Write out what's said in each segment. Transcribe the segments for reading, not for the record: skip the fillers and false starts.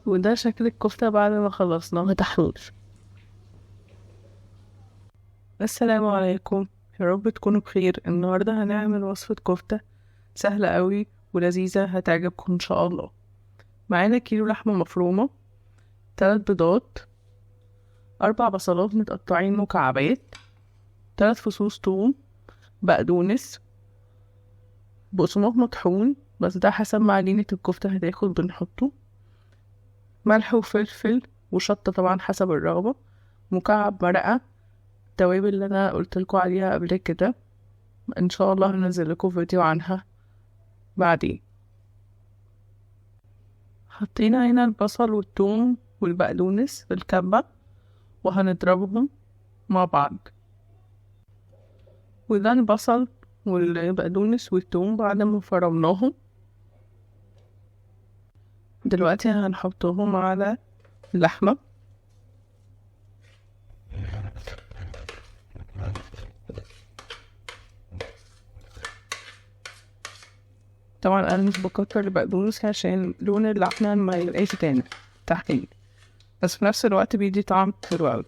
وده شكل الكفتة بعد ما خلصناها تحمير. السلام عليكم، يا رب تكونوا بخير. النهاردة هنعمل وصفة كفتة سهلة قوي ولذيذة هتعجبكم ان شاء الله. معانا كيلو لحمة مفرومة، 3 بيضات، 4 بصلات متقطعين مكعبات، 3 فصوص توم، بقدونس، بقسماط مطحون بس ده حسب ما عجينة الكفتة هتاخد بنحطه، ملح وفلفل وشطة طبعا حسب الرغبة، مكعب مرقة، التوابل اللي انا قلتلكوا عليها قبل كده ان شاء الله هنزل لكم فيديو عنها بعدين. حطينا هنا البصل والثوم والبقدونس في الكبة وهنضربهم مع بعض. وده البصل والبقدونس والثوم بعد ما فرمناهم. دلوقتي هنحطهم على اللحمة. طبعا انا مش بكتر البقدونس عشان لون اللحمة ما يبقاش تاني تحتين، بس في نفس الوقت بيدي طعم حلو اوي.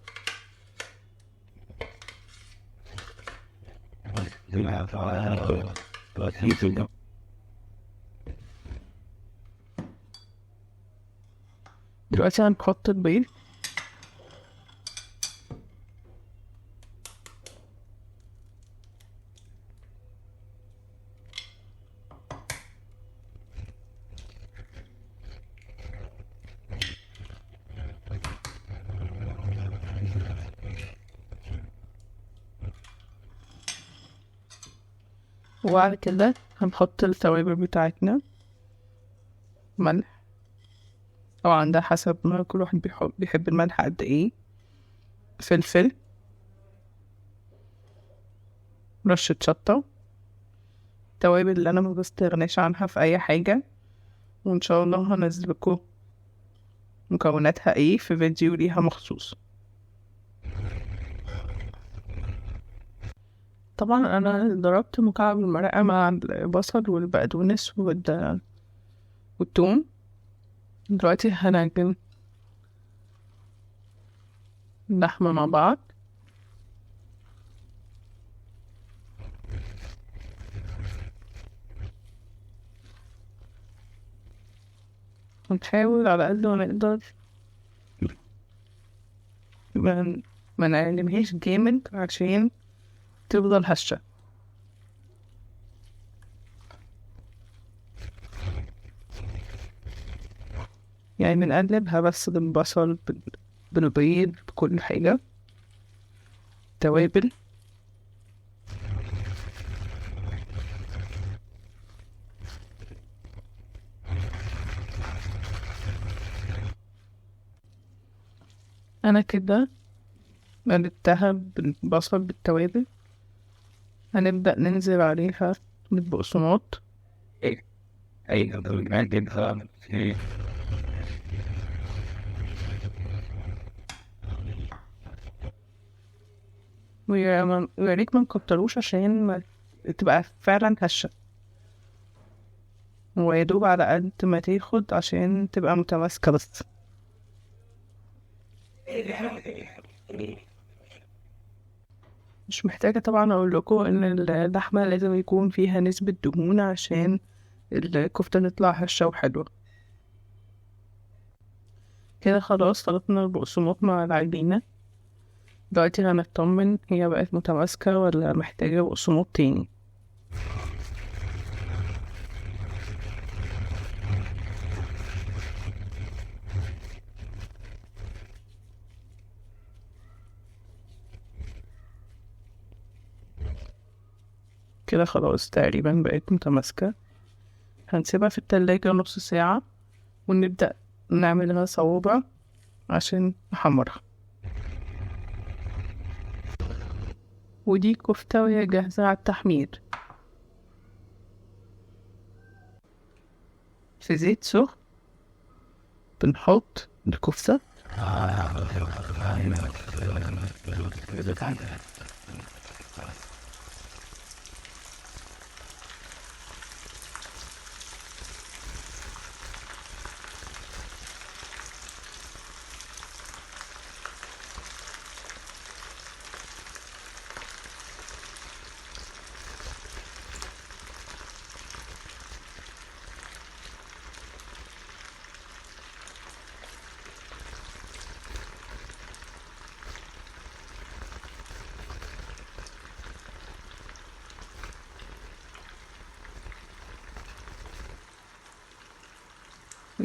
دلوقتي هنحط البيض. وبعد كده هنحط التوابل بتاعتنا، ملح طبعا ده حسب ما كل واحد بيحب الملح قد ايه، فلفل، رشة شطة، التوابل اللي انا ما بستغناش عنها في اي حاجة، وان شاء الله هنزلكوا مكوناتها ايه في فيديو ليها مخصوص. طبعا انا ضربت مكعب المرقة مع البصل والبقدونس والثوم. دلوقتي هنعجن اللحمة مع بعض. ونحاول على قد ما نقدر ما نعلمهاش جامد عشان تفضل هشة. يعني بنقلبها بس بالبصل بالبيض بكل حاجة، توابل. أنا كده قلبتها بالبصل بالتوابل. هنبدأ ننزل عليها بالبقسماط. وياريت ما نكتروش عشان ما تبقى فعلا هشة، ويدوب على قد ما تاخد عشان تبقى متماسكة بس. مش محتاجة طبعا أقول لكم إن اللحمة لازم يكون فيها نسبة دهون عشان الكفتة تطلع هشة وحلوة. كده خلاص خلطنا البقسماط مع العجينة. دلوقتي هنطمن هي بقت متماسكة ولا محتاجة بقسماط تاني. كده خلاص تقريبا بقت متماسكة. هنسيبها في التلاجة نص ساعة ونبدأ نعملها صوابع عشان نحمرها. ودي كفتة وهي جاهزة على التحمير. في زيت سخن بنحط الكفتة.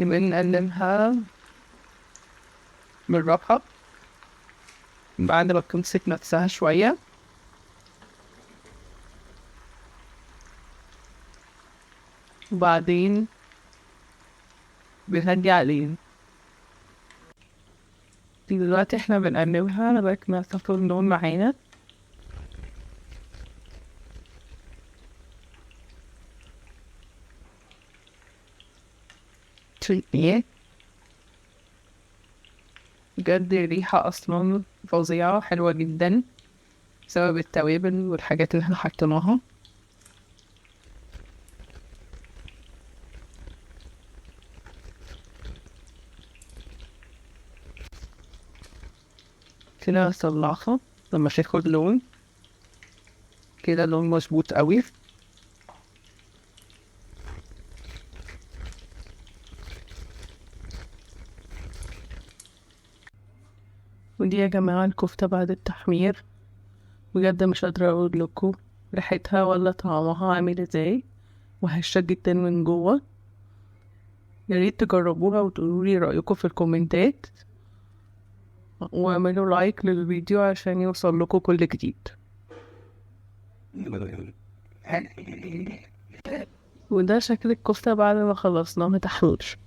بنقلبها بالراحة بعد ما بتمسك نفسها شوية، وبعدين بنهدي عليه. دلوقتي احنا بنقلبها لغاية ما تاخد اللون معانا. ايه بجد الريحة أصلا فظيعة حلوة جدا بسبب التوابل والحاجات اللي احنا حطيناها. كده هطلعها لما تاخد لون كده، لون مظبوط قوي. ودي يا جماعة الكفتة بعد التحمير. بجد مش قادرة اقول لكم ريحتها ولا طعمها عامل ازاي، وهشة جدا من جوه. يا ريت تجربوها وتقولولي رأيكم في الكومنتات، واعملوا لايك للفيديو عشان يوصل لكم كل جديد. وده شكل الكفتة بعد ما خلصناها تحمير.